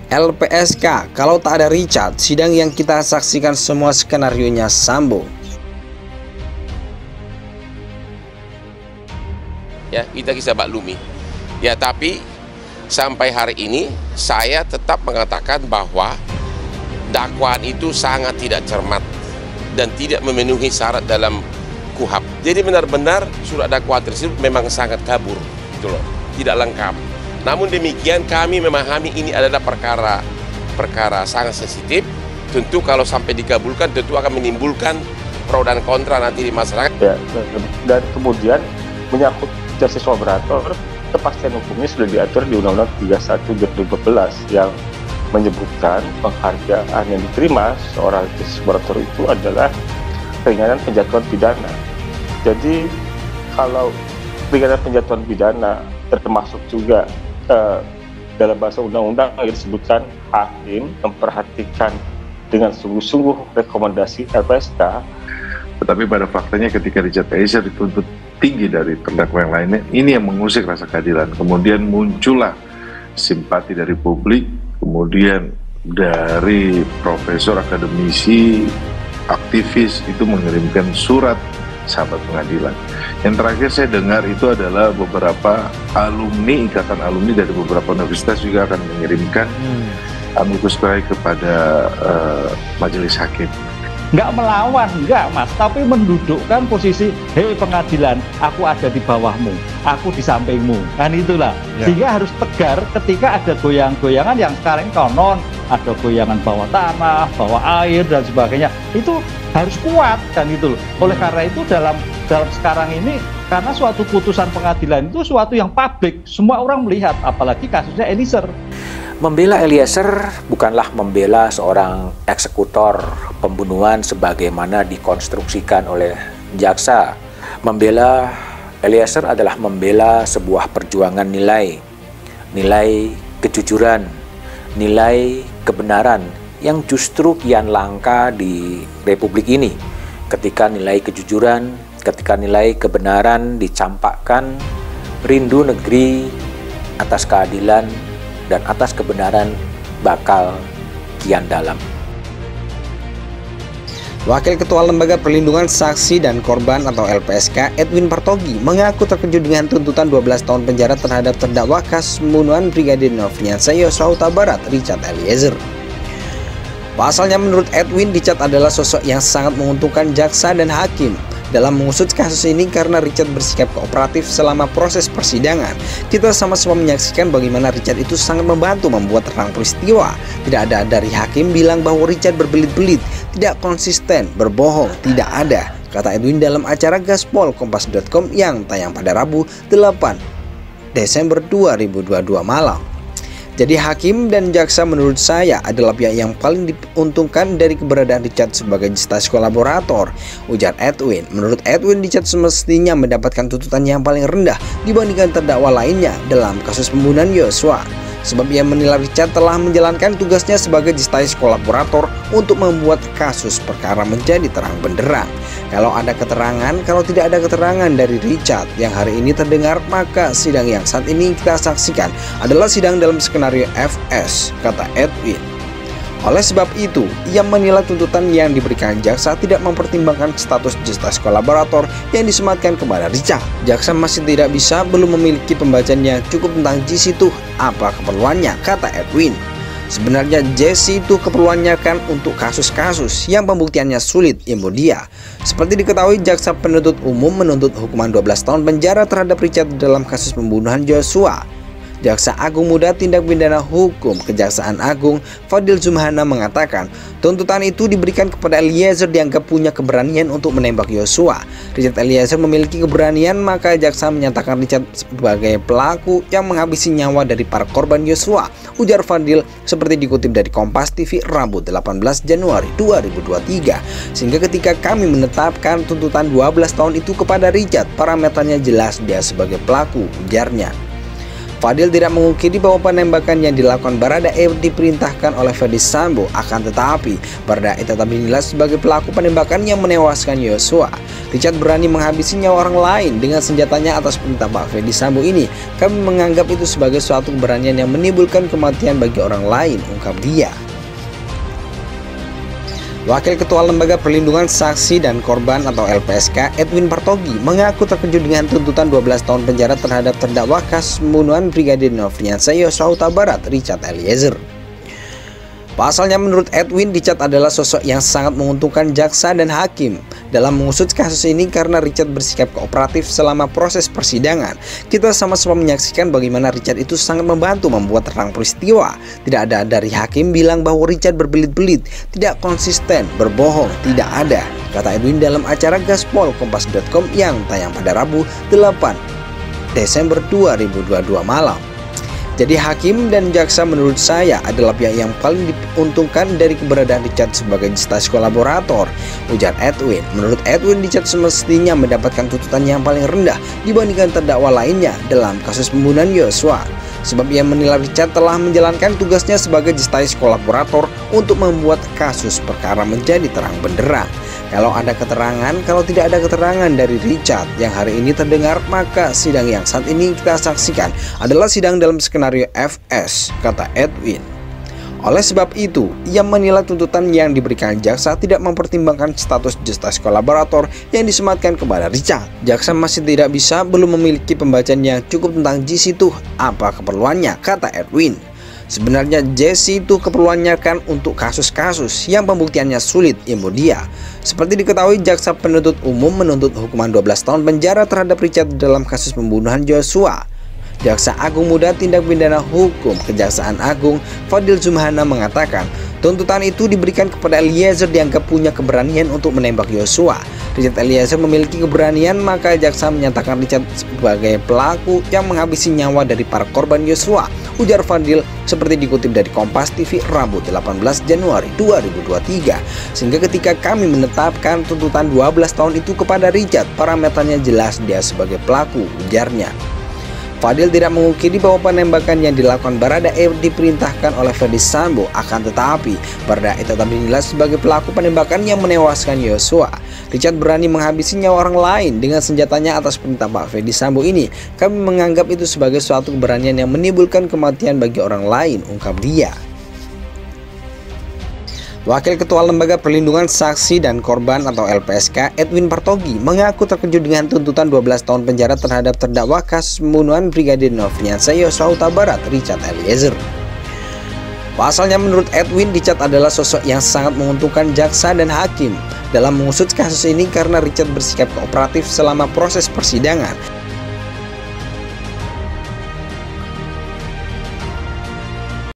LPSK, kalau tak ada Richard, sidang yang kita saksikan semua skenarionya sambung. Ya, kita bisa maklumi. Ya, tapi sampai hari ini saya tetap mengatakan bahwa dakwaan itu sangat tidak cermat dan tidak memenuhi syarat dalam KUHP. Jadi benar-benar surat dakwaan tersebut memang sangat kabur, gitu loh, tidak lengkap. Namun demikian kami memahami ini adalah perkara sangat sensitif. Tentu kalau sampai dikabulkan tentu akan menimbulkan pro dan kontra nanti di masyarakat. Ya, dan kemudian menyangkut justice collaborator, kepastian hukumnya sudah diatur di Undang-Undang 31/2014 yang menyebutkan penghargaan yang diterima seorang justice collaborator itu adalah keringanan penjatuhan pidana. Jadi kalau keringanan penjatuhan pidana termasuk juga dalam bahasa undang-undang yang disebutkan hakim memperhatikan dengan sungguh-sungguh rekomendasi LPSK. Tetapi pada faktanya ketika Richard Eliezer dituntut tinggi dari terdakwa yang lainnya, ini yang mengusik rasa keadilan. Kemudian muncullah simpati dari publik, kemudian dari profesor, akademisi, aktivis itu mengirimkan surat sahabat pengadilan. Yang terakhir saya dengar itu adalah beberapa alumni, ikatan alumni dari beberapa universitas juga akan mengirimkan amicus curiae kepada majelis hakim. Nggak melawan, nggak mas, tapi mendudukkan posisi, hei pengadilan, aku ada di bawahmu, aku di sampingmu, kan itulah. Ya. Sehingga harus tegar ketika ada goyang-goyangan yang sekarang konon, ada goyangan bawah tanah, bawah air dan sebagainya, itu harus kuat kan itu loh. Oleh karena itu dalam sekarang ini, karena suatu putusan pengadilan itu suatu yang publik, semua orang melihat, apalagi kasusnya Eliezer. Membela Eliezer bukanlah membela seorang eksekutor pembunuhan sebagaimana dikonstruksikan oleh jaksa. Membela Eliezer adalah membela sebuah perjuangan nilai kejujuran, nilai kebenaran yang justru kian langka di Republik ini. Ketika nilai kejujuran, ketika nilai kebenaran dicampakkan, rindu negeri atas keadilan dan atas kebenaran bakal kian dalam. Wakil Ketua Lembaga Perlindungan Saksi dan Korban atau LPSK, Edwin Partogi, mengaku terkejut dengan tuntutan 12 tahun penjara terhadap terdakwa kasus pembunuhan Brigadir Nofriansah Yosua Huta Barat, Richard Eliezer. Pasalnya menurut Edwin, Richard adalah sosok yang sangat menguntungkan jaksa dan hakim dalam mengusut kasus ini karena Richard bersikap kooperatif selama proses persidangan. Kita sama-sama menyaksikan bagaimana Richard itu sangat membantu membuat terang peristiwa. Tidak ada dari hakim bilang bahwa Richard berbelit-belit, tidak konsisten, berbohong, tidak ada, kata Edwin dalam acara Gaspol Kompas.com yang tayang pada Rabu 8 Desember 2022 malam. Jadi hakim dan jaksa menurut saya adalah pihak yang paling diuntungkan dari keberadaan Richard sebagai justice kolaborator, ujar Edwin. Menurut Edwin, Richard semestinya mendapatkan tuntutan yang paling rendah dibandingkan terdakwa lainnya dalam kasus pembunuhan Yosua. Sebab ia menilai Richard telah menjalankan tugasnya sebagai justice kolaborator untuk membuat kasus perkara menjadi terang benderang. Kalau tidak ada keterangan dari Richard yang hari ini terdengar, maka sidang yang saat ini kita saksikan adalah sidang dalam skenario FS, kata Edwin. Oleh sebab itu, ia menilai tuntutan yang diberikan jaksa tidak mempertimbangkan status justice kolaborator yang disematkan kepada Richard. Jaksa masih belum memiliki pembacaan yang cukup tentang JC itu apa keperluannya, kata Edwin. Sebenarnya JC itu keperluannya kan untuk kasus-kasus yang pembuktiannya sulit, imbu dia. Seperti diketahui, jaksa penuntut umum menuntut hukuman 12 tahun penjara terhadap Richard dalam kasus pembunuhan Yosua. Jaksa Agung Muda Tindak Pidana Hukum Kejaksaan Agung Fadil Zumhana mengatakan tuntutan itu diberikan kepada Eliezer dianggap punya keberanian untuk menembak Yosua. Richard Eliezer memiliki keberanian, maka jaksa menyatakan Richard sebagai pelaku yang menghabisi nyawa dari para korban Yosua, ujar Fadil seperti dikutip dari Kompas TV Rabu 18 Januari 2023. Sehingga ketika kami menetapkan tuntutan 12 tahun itu kepada Richard, parameternya jelas dia sebagai pelaku, ujarnya. Fadil tidak mengungkiri bahwa penembakan yang dilakukan Baradae diperintahkan oleh Ferdy Sambo, akan tetapi Baradae tetap dinilai sebagai pelaku penembakan yang menewaskan Yosua. Richard berani menghabisi nyawa orang lain dengan senjatanya atas perintah Pak Ferdy Sambo ini. Kami menganggap itu sebagai suatu keberanian yang menimbulkan kematian bagi orang lain, ungkap dia. Wakil Ketua Lembaga Perlindungan Saksi dan Korban atau LPSK, Edwin Partogi, mengaku terkejut dengan tuntutan 12 tahun penjara terhadap terdakwa kasus pembunuhan Brigadir Nofriansah Yosua Huta Barat, Richard Eliezer. Pasalnya menurut Edwin, Richard adalah sosok yang sangat menguntungkan jaksa dan hakim dalam mengusut kasus ini karena Richard bersikap kooperatif selama proses persidangan. Kita sama-sama menyaksikan bagaimana Richard itu sangat membantu membuat terang peristiwa. Tidak ada dari hakim bilang bahwa Richard berbelit-belit, tidak konsisten, berbohong, tidak ada, kata Edwin dalam acara Gaspol Kompas.com yang tayang pada Rabu 8 Desember 2022 malam. Jadi hakim dan jaksa menurut saya adalah pihak yang paling diuntungkan dari keberadaan Richard sebagai justice kolaborator, ujar Edwin. Menurut Edwin, Richard semestinya mendapatkan tuntutan yang paling rendah dibandingkan terdakwa lainnya dalam kasus pembunuhan Yosua. Sebab ia menilai Richard telah menjalankan tugasnya sebagai justice kolaborator untuk membuat kasus perkara menjadi terang benderang. Kalau tidak ada keterangan dari Richard yang hari ini terdengar, maka sidang yang saat ini kita saksikan adalah sidang dalam skenario FS, kata Edwin. Oleh sebab itu, ia menilai tuntutan yang diberikan jaksa tidak mempertimbangkan status justice kolaborator yang disematkan kepada Richard. Jaksa masih belum memiliki pembacaan yang cukup tentang JC itu apa keperluannya, kata Edwin. Sebenarnya JC itu keperluannya kan untuk kasus-kasus yang pembuktiannya sulit, imbu dia. Seperti diketahui, jaksa penuntut umum menuntut hukuman 12 tahun penjara terhadap Richard dalam kasus pembunuhan Yosua. Jaksa Agung Muda Tindak Pidana Hukum Kejaksaan Agung Fadil Zumhana mengatakan tuntutan itu diberikan kepada Eliezer dianggap punya keberanian untuk menembak Yosua. Richard Eliezer memiliki keberanian, maka jaksa menyatakan Richard sebagai pelaku yang menghabisi nyawa dari para korban Yosua, ujar Fadil seperti dikutip dari Kompas TV Rabu 18 Januari 2023. Sehingga ketika kami menetapkan tuntutan 12 tahun itu kepada Richard, parameternya jelas dia sebagai pelaku, ujarnya. Fadil tidak mengungkiri bahwa penembakan yang dilakukan Baradae diperintahkan oleh Ferdy Sambo, akan tetapi Baradae tetap dinilai sebagai pelaku penembakan yang menewaskan Yosua. Richard berani menghabisi nyawa orang lain dengan senjatanya atas perintah Pak Ferdy Sambo ini. Kami menganggap itu sebagai suatu keberanian yang menimbulkan kematian bagi orang lain, ungkap dia. Wakil Ketua Lembaga Perlindungan Saksi dan Korban atau LPSK, Edwin Partogi, mengaku terkejut dengan tuntutan 12 tahun penjara terhadap terdakwa kasus pembunuhan Brigadir Nofriansah Yosua Huta Barat, Richard Eliezer. Pasalnya menurut Edwin, Richard adalah sosok yang sangat menguntungkan jaksa dan hakim dalam mengusut kasus ini karena Richard bersikap kooperatif selama proses persidangan.